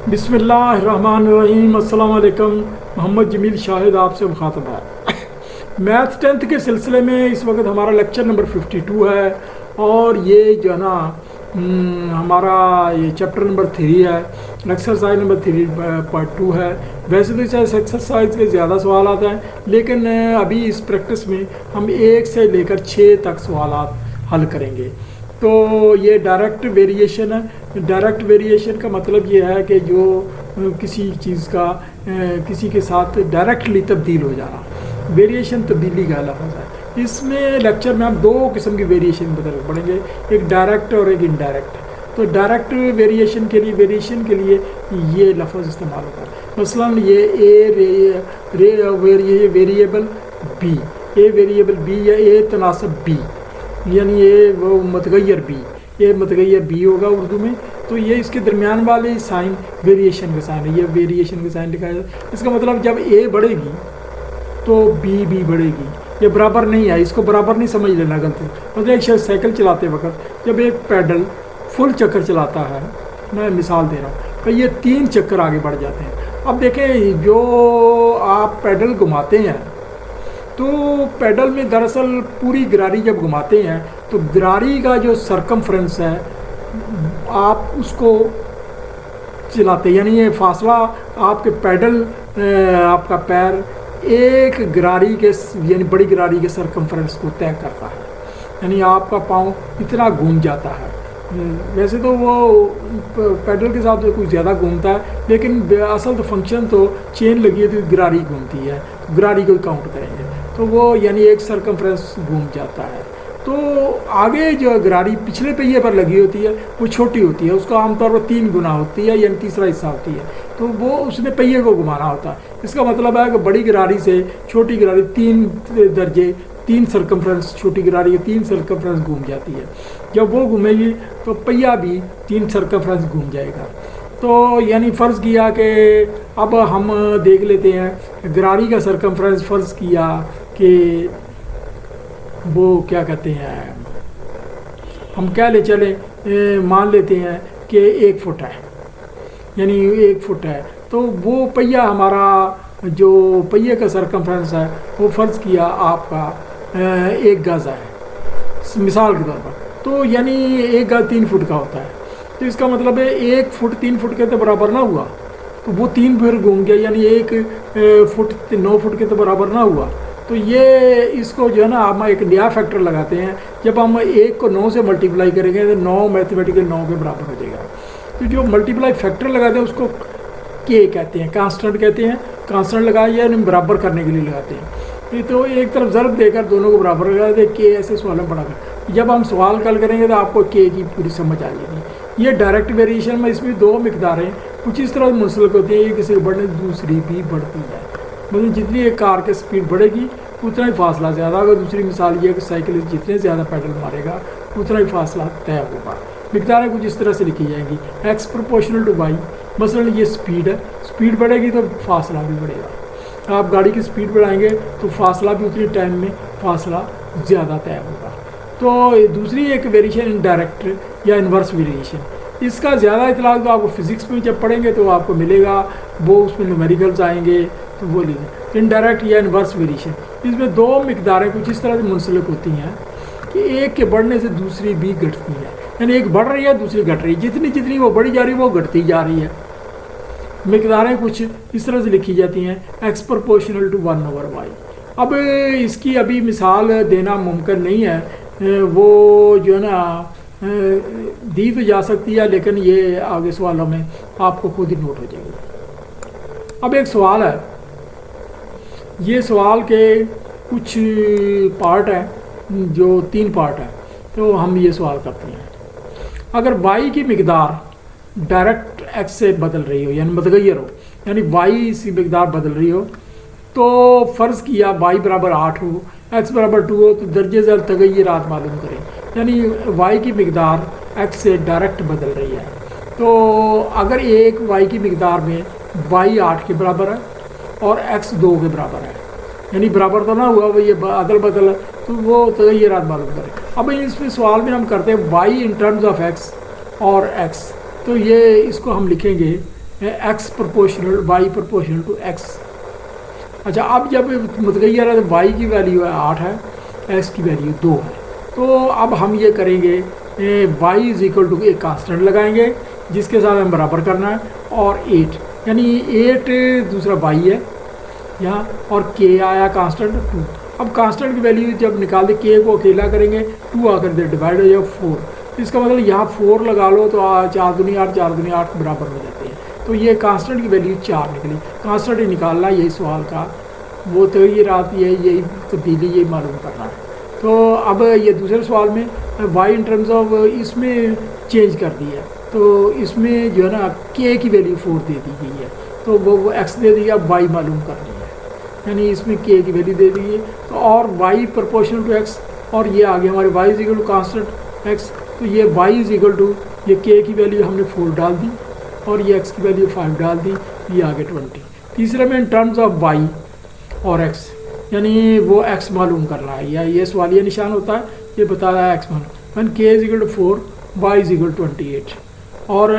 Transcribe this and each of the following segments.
बिस्मिल्लाहिर्रहमानिर्रहीम। अस्सलाम वालेकुम। मोहम्मद जमील शाहिद आपसे मुखातब है। मैथ 10th के सिलसिले में इस वक्त हमारा लेक्चर नंबर 52 है और ये जो है ना हमारा ये चैप्टर नंबर 3 है, एक्सरसाइज नंबर 3 पार्ट 2 है। वैसे तो इस एक्सरसाइज के ज़्यादा सवाल आते हैं, लेकिन अभी इस प्रैक्टिस में हम 1 से लेकर 6 तक सवाल हल करेंगे। तो ये डायरेक्ट वेरिएशन है। डायरेक्ट वेरिएशन का मतलब ये है कि जो किसी चीज़ का किसी के साथ डायरेक्टली तब्दील हो जाना, वेरिएशन तब्दीली का लफ्ज़ है। इसमें लेक्चर में हम 2 किस्म की वेरिएशन पढ़ेंगे, एक डायरेक्ट और एक इनडायरेक्ट। तो डायरेक्ट वेरिएशन के लिए ये लफ्ज़ इस्तेमाल होता है। मसलन ये वेरिएबल बी, ए वेरिएबल बी या ए तनासब बी, यानी ये वो मतगैर बी, ये मतगैर बी होगा उर्दू में। तो ये इसके दरमियान वाले साइन वेरिएशन का साइन है, ये वेरिएशन का साइन लिखा है। इसका मतलब जब ए बढ़ेगी तो बी भी बढ़ेगी। ये बराबर नहीं है, इसको बराबर नहीं समझ लेना गलती। मतलब एक शख्स साइकिल चलाते वक्त जब एक पैडल फुल चक्कर चलाता है, मैं मिसाल दे रहा हूँ, तो ये 3 चक्कर आगे बढ़ जाते हैं। अब देखें, जो आप पैडल घुमाते हैं तो पैडल में दरअसल पूरी गरारी जब घुमाते हैं तो गरारी का जो सरकमफ्रेंस है आप उसको चलाते, यानी ये फासला आपके पैडल आपका पैर एक गरारी के यानी बड़ी गरारी के सरकमफ्रेंस को तय करता है, यानी आपका पाँव इतना घूम जाता है। वैसे तो वो पैडल के हिसाब से कुछ ज़्यादा घूमता है, लेकिन असल तो फंक्शन तो चेन लगी है तो गरारी घूमती है, तो गरारी को काउंट करेंगे तो वो यानी एक सरकमफ्रेंस घूम जाता है। तो आगे जो गरारी पिछले पहिए पर लगी होती है वो छोटी होती है, उसको आमतौर पर 3 गुना होती है, यानी तीसरा हिस्सा होती है, तो वो उसने पहिए को घुमाना होता है। इसका मतलब है कि बड़ी गरारी से छोटी गरारी 3 सरकमफ्रेंस, छोटी गरारी के 3 सरकमफ्रेंस घूम जाती है। जब वो घूमेगी तो पहिया भी 3 सरकमफ्रेंस घूम जाएगा। तो यानी फ़र्ज़ किया कि अब हम देख लेते हैं गरारी का सरकमफ्रेंस, फ़र्ज़ किया कि वो क्या कहते हैं, हम क्या ले चलें, मान लेते हैं कि 1 फुट है, यानी 1 फुट है, तो वो पहिया हमारा जो पहिए का सरकमफ्रेंस है वो फ़र्ज़ किया आपका 1 गज़ है मिसाल के तौर पर। तो यानी 1 गज़ 3 फुट का होता है, तो इसका मतलब है 1 फुट 3 फुट के तो बराबर ना हुआ, तो वो 3 फिर घूम गया, यानी 1 फुट 9 फुट के तो बराबर ना हुआ। तो ये इसको जो है ना हम एक नया फैक्टर लगाते हैं, जब हम 1 को 9 से मल्टीप्लाई करेंगे तो 9 मैथमेटिकल 9 के बराबर हो जाएगा। तो जो मल्टीप्लाई फैक्टर लगाते हैं उसको के कहते हैं, कांस्टेंट कहते हैं। कांस्टेंट लगाए या बराबर करने के लिए लगाते हैं। तो एक तरफ ज़रब देकर दोनों को बराबर लगा दें, के ऐसे सवाल में पढ़ाकर जब हम सवाल कल करेंगे तो आपको के की पूरी समझ आ जाएगी। ये डायरेक्ट वेरिएशन में इसमें 2 मिकदारें कुछ इस तरह मुंसलिक होती हैं, एक किसी बढ़ने दूसरी भी बढ़ती है। मतलब जितनी एक कार की स्पीड बढ़ेगी उतना ही फासला ज़्यादा होगा। दूसरी मिसाल ये है कि साइकिलिस्ट जितने ज़्यादा पैडल मारेगा उतना ही फासला तय होगा। मिकदारें कुछ इस तरह से लिखी जाएंगी, एक्स प्रोपोर्शनल टू वाई। मसलन ये स्पीड है, स्पीड बढ़ेगी तो फासला भी बढ़ेगा। आप गाड़ी की स्पीड बढ़ाएंगे तो फासला भी उतनी टाइम में फासला ज़्यादा तय होगा। तो दूसरी एक वेरिएशन इनडायरेक्ट या इन्वर्स वेरिएशन, इसका ज़्यादा इतलाक तो आपको फिज़िक्स में जब पढ़ेंगे तो आपको मिलेगा, वो उसमें न्यूमेरिकल्स आएंगे तो वो लीजिए। इनडायरेक्ट या इन्वर्स वेरिएशन, इसमें 2 मिकदारें कुछ इस तरह से मुंसलिक होती हैं कि एक के बढ़ने से दूसरी भी घटती है, यानी एक बढ़ रही है दूसरी घट रही है, जितनी जितनी वो बढ़ी जा रही है वो घटती जा रही है। मिकदारें कुछ इस तरह से लिखी जाती हैं, एक्स प्रोपोर्शनल टू 1/y। अब इसकी अभी मिसाल देना मुमकिन नहीं है, वो जो है ना दी तो जा सकती है, लेकिन ये आगे सवालों में आपको खुद ही नोट हो जाएगी। अब एक सवाल है, ये सवाल के कुछ पार्ट हैं, जो 3 पार्ट हैं, तो हम ये सवाल करते हैं। अगर y की मिकदार डायरेक्ट x से बदल रही हो, यानी मतगैर हो, यानी y की मिकदार बदल रही हो, तो फ़र्ज़ किया y बराबर 8 हो, x बराबर 2 हो, तो दर्जे ज़र तगय्युरात मालूम करें, यानी y की मिकदार x से डायरेक्ट बदल रही है। तो अगर एक y की मिकदार में y 8 के बराबर है और x 2 के बराबर है, यानी बराबर तो ना हुआ, वो ये अदल बदल है, तो वो तगय्युरात मालूम करें। अब इसमें सवाल में हम करते हैं y in terms of x और x, तो ये इसको हम लिखेंगे X proportional Y proportional to X. अच्छा, अब जब मुतगैर है तो वाई की वैल्यू है 8 है, एक्स की वैल्यू 2 है। तो अब हम ये करेंगे वाई इज इक्वल टू एक कांस्टेंट लगाएंगे जिसके साथ हम बराबर करना है, और 8 यानी 8 दूसरा वाई है यहाँ, और के आया कांस्टेंट 2। अब कांस्टेंट की वैल्यू जब निकाल दे, के को अकेला करेंगे, 2 आकर दे डिवाइड हो जाएगा 4। इसका मतलब यहाँ 4 लगा लो तो 4 दूनी 8, 4 दूनी 8 बराबर हो जाते हैं। तो ये कांस्टेंट की वैल्यू 4 निकली। कांस्टेंट ही निकालना यही सवाल का वो तो ये रात यही तब्दीली यही मालूम करना है। तो अब ये दूसरे सवाल में वाई इन टर्म्स ऑफ इसमें चेंज कर दिया, तो इसमें जो है ना के की वैल्यू 4 दे दी गई है, तो वो एक्स दे दी, अब वाई मालूम करनी है, यानी इसमें के की वैल्यू दे दी है। तो और वाई प्रोपोर्शनल टू एक्स, और ये आ गया हमारे Y is equal to constant X, तो ये वाई इज इक्वल टू ये के की वैल्यू हमने 4 डाल दी और ये एक्स की वैल्यू 5 डाल दी, ये आ गया 20। तीसरे में इन टर्म्स ऑफ वाई और एक्स, यानी वो एक्स मालूम करना है, या ये सवालिया निशान होता है, ये बता रहा है एक्स मालूम। One K is equal to 4, Y is equal 28, और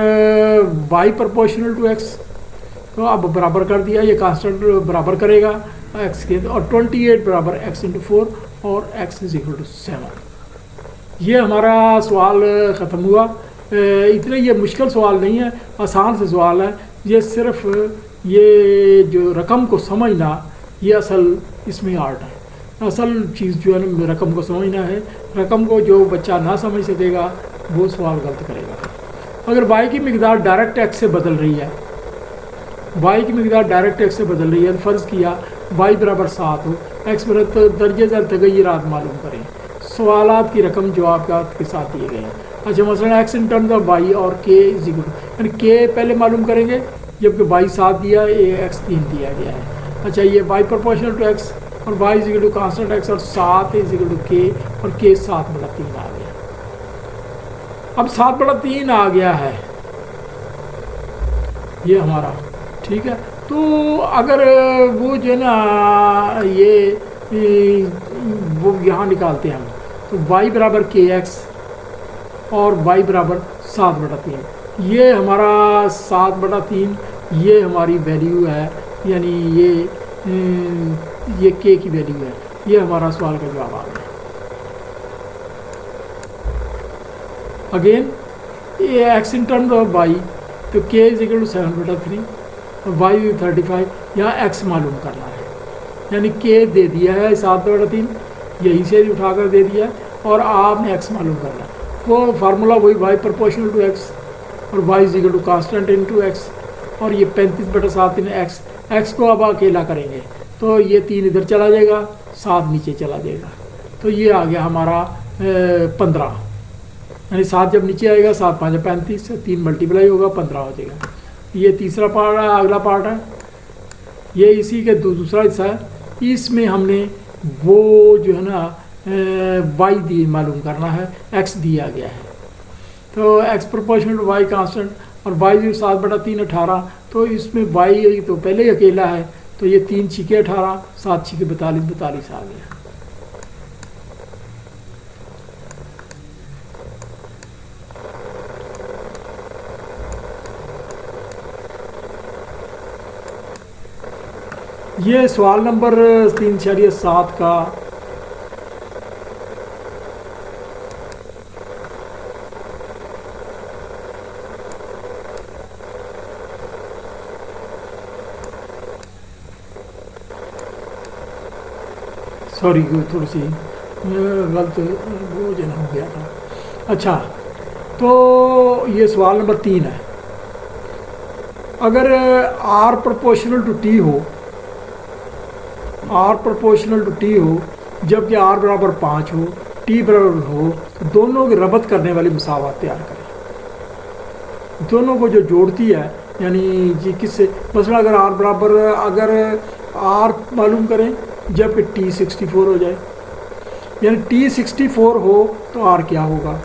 वाई प्रोपोर्शनल टू एक्स, तो अब बराबर कर दिया, ये कांस्टेंट बराबर करेगा एक्स के, और 28 बराबर एक्स इंटू 4, और एक्स इज इक्वल टू 7। ये हमारा सवाल ख़त्म हुआ। इतने ये मुश्किल सवाल नहीं है, आसान से सवाल है। ये सिर्फ ये जो रकम को समझना, ये असल इसमें आर्ट है। असल चीज़ जो है ना रकम को समझना है। रकम को जो बच्चा ना समझ सकेगा वो सवाल गलत करेगा। अगर वाई की मिकदार डायरेक्ट एक्स से बदल रही है, वाई की मिकदार डायरेक्ट एक्स से बदल रही है, तो फ़र्ज़ किया वाई बराबर 7 हो, एक्स बराबर दर्जे ज़र तगय्युरात मालूम करें। सवालात की रकम जवाब के साथ दिए गए हैं। अच्छा, मसलन X in terms of Y और के इज इक्वल, यानी के पहले मालूम करेंगे, जबकि वाई 7 दिया, एक्स 3 दिया गया है। अच्छा, ये वाई प्रोपोर्शनल टू एक्स और Y is equal to constant X, और 7 इज इक्वल टू के, और के 7/3 आ गया। अब 7/3 आ गया है ये हमारा, ठीक है। तो अगर वो जो है ना ये वो यहाँ निकालते हैं हम, तो वाई बराबर के एक्स और वाई बराबर 7/3, ये हमारा 7/3 ये हमारी वैल्यू है, यानी ये के की वैल्यू है। ये हमारा सवाल का जवाब आ गया। अगेन ये X in terms of Y, तो के इज इक्वल टू 7/3 और वाई 35, यहाँ एक्स मालूम करना है, यानी के दे दिया है 7/3, यहीं से उठाकर दे दिया, और आपने एक्स मालूम करना है। वो फार्मूला वही वाई प्रोपोर्शनल टू एक्स और Y is equal to constant into X, और ये 35/7 एक्स, एक्स को अब अकेला करेंगे तो ये 3 इधर चला जाएगा, 7 नीचे चला जाएगा, तो ये आ गया हमारा 15, यानी 7 जब नीचे आएगा 7 5 35, 3 मल्टीप्लाई होगा 15 हो जाएगा। ये तीसरा पार्ट है, अगला पार्ट है, ये इसी के दूसरा हिस्सा है। इसमें हमने वो जो है ना वाई दी मालूम करना है, एक्स दिया गया है, तो X proportional to Y constant, और वाई 7/3 18, तो इसमें वाई तो पहले ही अकेला है, तो ये 3 छिके 18, 7 छिके 42 42 आ गया। ये सवाल नंबर 3/7 का सॉरी थोड़ी सी गलत वो जो हो गया था। अच्छा, तो ये सवाल नंबर 3 है। अगर आर प्रोपोर्शनल टू टी हो, आर प्रोपोर्शनल टू टी हो, जबकि आर बराबर 5 हो, टी बराबर हो, तो दोनों की रबत करने वाली मसावत तैयार करें। दोनों को जो जोड़ती है, यानी जी किससे, मसला अगर आर बराबर, अगर आर मालूम करें जबकि टी 64 हो जाए, यानी टी 64 हो तो आर क्या होगा,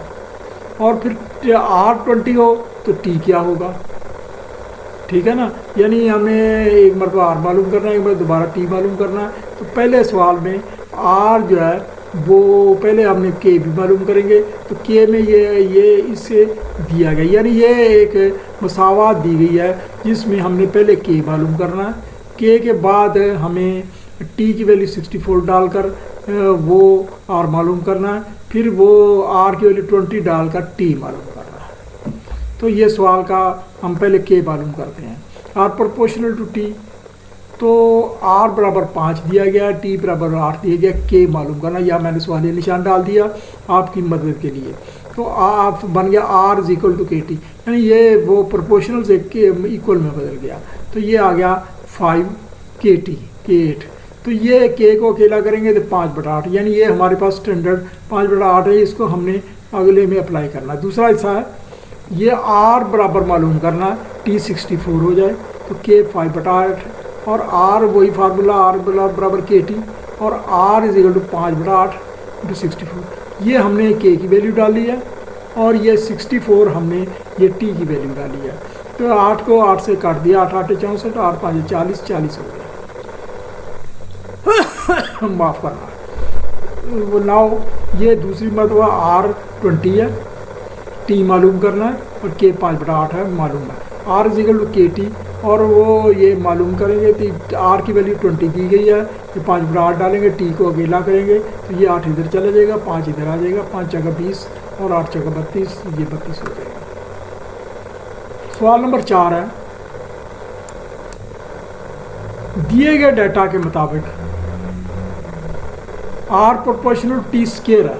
और फिर आर 20 हो तो टी क्या होगा, ठीक है ना। यानी हमें एक मरतबा आर मालूम करना है, एक बार दोबारा टी मालूम करना है। तो पहले सवाल में आर जो है वो पहले हमने के भी मालूम करेंगे, तो के में ये इससे दिया गया, यानी ये एक मसावात दी गई है, जिसमें हमने पहले के मालूम करना है, के के बाद हमें टी की वैल्यू 64 डालकर वो आर मालूम करना है, फिर वो आर की वैल्यू 20 डालकर टी मालूम करना है। तो ये सवाल का हम पहले के मालूम करते हैं। आर प्रोपोर्शनल टू टी, तो आर बराबर 5 दिया गया, टी बराबर 8 दिया गया, के मालूम करना। या मैंने सवाल निशान डाल दिया आपकी मदद के लिए। तो आप बन गया आर इज इक्वल टू के टी, यानी ये वो प्रोपोर्शनल से के इक्वल में बदल गया। तो ये आ गया 5 के टी के 8। तो ये के को अकेला करेंगे तो 5/8, यानी ये हमारे पास स्टैंडर्ड 5/8 है। इसको हमने अगले में अप्लाई करना है। दूसरा हिस्सा है ये आर बराबर मालूम करना है, टी 64 हो जाए तो के 5/8 और आर वही फार्मूला आर बराबर के टी और R is equal to 5/8 into 64। ये हमने के की वैल्यू डाली है और ये 64 हमने ये टी की वैल्यू डाली है। तो 8 को 8 से काट दिया, 8 8 64, 8 5 40, 40 हो गया। माफ़ करना। नाउ ये दूसरी मरतबा आर 20 है, टी मालूम करना है और के 5/8 है मालूम है। आर इज इक्वल टू के टी और वो ये मालूम करेंगे तो आर की वैल्यू 20 दी गई है, ये 5/8 डालेंगे, टी को अकेला करेंगे तो ये 8 इधर चला जाएगा, 5 इधर आ जाएगा, 5 जगह 20 और 8 जगह 32, ये 32 हो जाएगा। सवाल नंबर 4 है, दिए गए डाटा के मुताबिक आर प्रोपोर्शनल टी स्केयर है,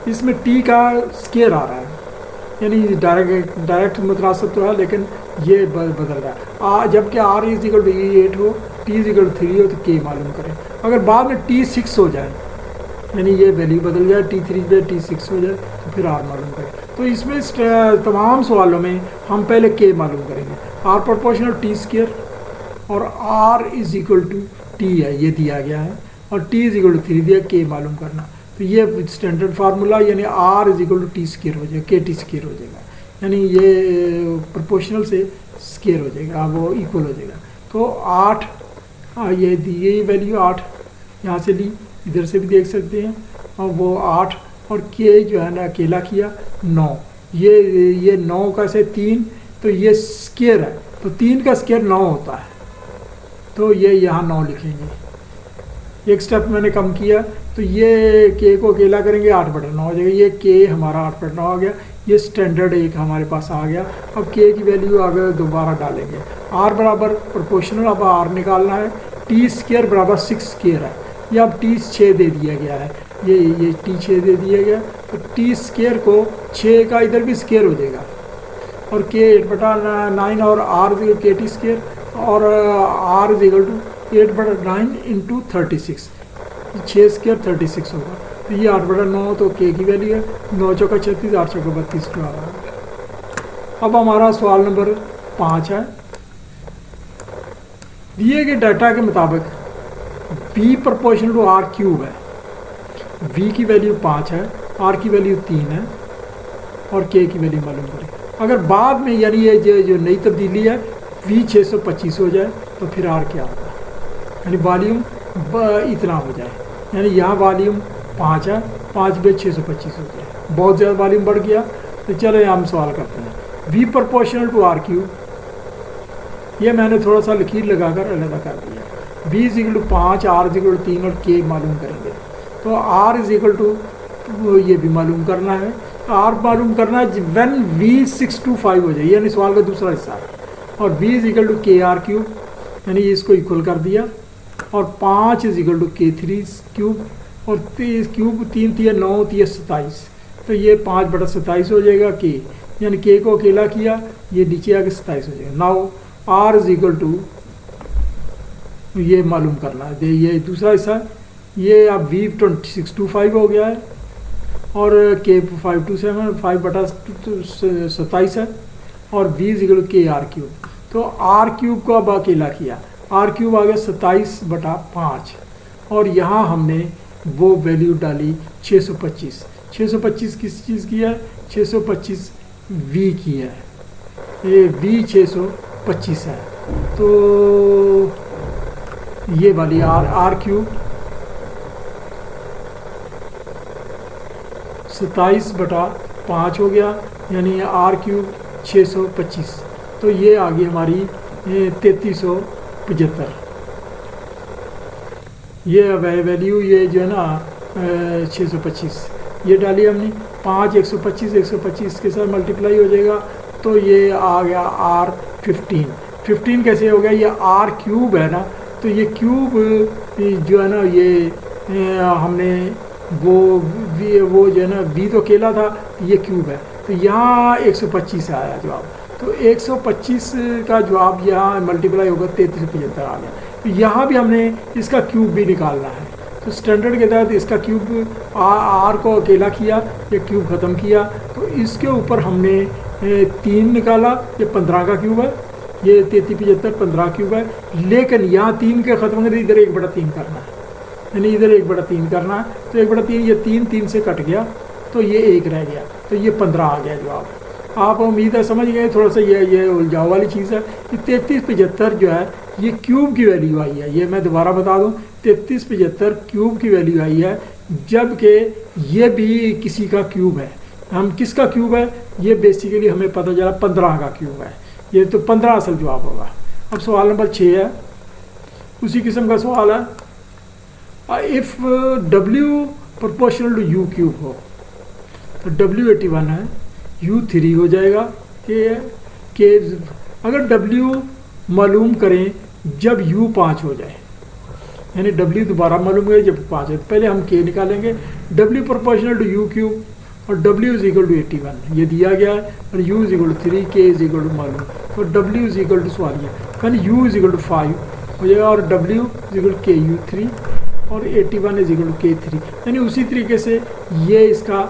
इसमें टी का स्केयर आ रहा है, यानी डायरेक्ट मुतनासिब तो है लेकिन ये बदल रहा है। जबकि आर इज इक्वल टू 8 हो, टी इज इक्वल टू 3 हो तो के मालूम करें। अगर बाद में टी 6 हो जाए, यानी ये वैल्यू बदल जाए, टी 3 पे टी 6 हो जाए तो फिर आर मालूम करें। तो इसमें तमाम सवालों में हम पहले के मालूम करेंगे। आर प्रोपोर्शनल टी स्केयर और R is equal to T है, ये दिया गया है, और टी इज इक्वल टू 3 दिया, के मालूम करना। तो ये स्टैंडर्ड फार्मूला यानी R is equal to T square हो जाएगा, के टी स्केयर हो जाएगा, यानी ये प्रोपोर्शनल से स्केयर हो जाएगा, वो इक्वल हो जाएगा। तो 8 ये दी गई वैल्यू 8 यहाँ से ली, इधर से भी देख सकते हैं, और वो 8 और के जो है ना अकेला किया 9, ये 9 का से 3, तो ये स्केयर है, तो 3 का स्केयर 9 होता है, तो ये यहाँ 9 लिखेंगे। एक स्टेप मैंने कम किया, तो ये के को अकेला करेंगे 8/9 हो जाएगा, ये के हमारा 8/9 हो गया, ये स्टैंडर्ड एक हमारे पास आ गया। अब के की वैल्यू आगे दोबारा डालेंगे, आर बराबर प्रोपोर्शनल, अब आर निकालना है, टी स्केयर बराबर 6 स्केयर है, ये अब टी 6 दे दिया गया है, ये टी 6 दे दिया गया, तो टी स्केयर को 6 का इधर भी स्केयर हो जाएगा और के 8/9 और आर के टी स्केयर और R is equal to 8/9 into 36, 6 square 36 होगा, तो ये 8/9 तो के की वैल्यू है, 9 चौका 36, 8 चौका 32 आ रहा है। अब हमारा सवाल नंबर 5 है, दिए गए डाटा के मुताबिक V proportional to R cube है, V की वैल्यू 5 है, R की वैल्यू 3 है और K की वैल्यू मालूम करें। अगर बाद में यानी ये जो नई तब्दीली है V 625 हो जाए तो फिर R क्या होगा, यानी वॉल्यूम इतना हो जाए, यानी यहाँ वॉल्यूम 5 है, 5 पे 625 हो जाए, बहुत ज़्यादा वॉल्यूम बढ़ गया। तो चलो हम सवाल करते हैं, V proportional to R cube, ये मैंने थोड़ा सा लकीर लगाकर अलग कर दिया, V is equal to 5, R is equal to 3 और K मालूम करेंगे। तो R इज इक्वल टू ये भी मालूम करना है, R मालूम करना है व्हेन V 625 हो जाए, यानी सवाल का दूसरा हिस्सा है, और V इज इक्वल टू के आर क्यूब, यानी इसको इक्वल कर दिया, और 5 इज इक्वल टू के 3 क्यूब, और क्यूब 3 थी 9 थी 27, तो ये 5/27 हो जाएगा के, यानी के को अकेला किया, ये नीचे आके 27 हो जाएगा। Now R is equal to ये मालूम करना है, ये दूसरा हिस्सा, ये अब V 625 हो गया है और के 527 5/27 है, और V इज इक्वल टू के आर क्यूब, तो आर क्यूब को अब अकेला किया, आर क्यूब आ गया 27/5, और यहाँ हमने वो वैल्यू डाली 625, 625 किस चीज़ की है, 625 V की है, ये V 625 है, तो ये वाली आर क्यूब 27/5 हो गया, यानी आर क्यूब 625, तो ये आ गई हमारी 3375। ये वैल्यू ये जो है ना 625 ये डाली हमने। 5 125 125 के साथ मल्टीप्लाई हो जाएगा तो ये आ गया R15। 15 कैसे हो गया, ये R क्यूब है ना, तो ये क्यूब जो है ना ये हमने वो जो है ना V तो अकेला था, ये क्यूब है, तो यहाँ 125 आया जवाब। तो 125 का जवाब यहाँ मल्टीप्लाई होगा 3375 आ गया। तो यहाँ भी हमने इसका क्यूब भी निकालना है। तो स्टैंडर्ड के तहत इसका क्यूब आर को अकेला किया, ये क्यूब ख़त्म किया, तो इसके ऊपर हमने 3 निकाला, ये 15 का क्यूब है, ये 3375 15 क्यूब है। लेकिन यहाँ 3 के ख़त्म करके इधर 1/3 करना है, यानी इधर 1/3 करना है। तो 1/3 ये 3 से कट गया, तो ये 1 रह गया, तो ये 15 आ गया जवाब। आप उम्मीद है समझ गए, थोड़ा सा ये उलझाव वाली चीज़ है। ये 3375 जो है ये क्यूब की वैल्यू आई है, ये मैं दोबारा बता दूं, 3375 क्यूब की वैल्यू आई है, जबकि ये भी किसी का क्यूब है। हम किसका क्यूब है, ये बेसिकली हमें पता चला 15 का क्यूब है, ये तो 15 असल जवाब होगा। अब सवाल नंबर 6 है, उसी किस्म का सवाल है। If W proportional to U cube हो तो W 81 है, U 3 हो जाएगा, के अगर W मालूम करें जब U 5 हो जाए, यानी W दोबारा मालूम करें जब 5 है, तो पहले हम K निकालेंगे। W proportional to U cube और W इज इक्वल टू 81 ये दिया गया है, और U is equal to 3, K is equal to मालूम, तो W इज इक्वल टू सवालिया यानी U इज इक्वल टू 5 हो जाएगा, और W is equal to KU 3 और 81 इज इक्वल टू K3। यानी उसी तरीके से ये इसका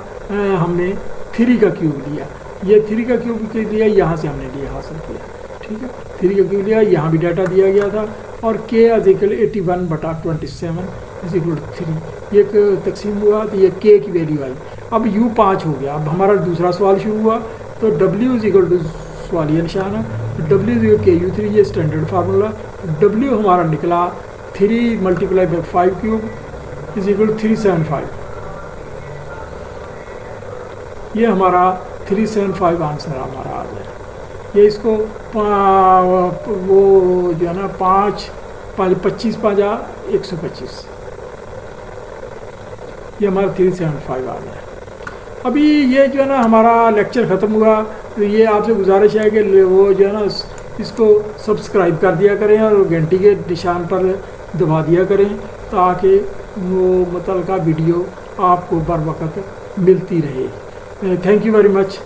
हमने 3 का क्यूब लिया, ये 3 का क्यूब लिया, यहाँ से हमने लिया हासिल किया, ठीक है। 3 का क्यूब लिया, यहाँ भी डाटा दिया गया था, और K is equal 81/27 is equal to 3, एक तकसीम हुआ तो ये K की वैल्यू आई। अब U 5 हो गया, अब हमारा दूसरा सवाल शुरू हुआ, तो W इज इक्वल टू सवालिया निशान है, तो W इज इक्वल KU 3 ये स्टैंडर्ड फार्मूला। W हमारा निकला 3 × 5 क्यूब इज इक्वल टू 375, ये हमारा 375 आंसर हमारा आ गया। ये इसको वो जो है ना 5 25 5 125, ये हमारा 375 आ गया। अभी ये जो है ना हमारा लेक्चर ख़त्म हुआ, तो ये आपसे गुजारिश है कि वो जो है ना इसको सब्सक्राइब कर दिया करें और घंटी के निशान पर दबा दिया करें, ताकि वो मुतल्लिका वीडियो आपको बर वक्त मिलती रहे। Thank you very much.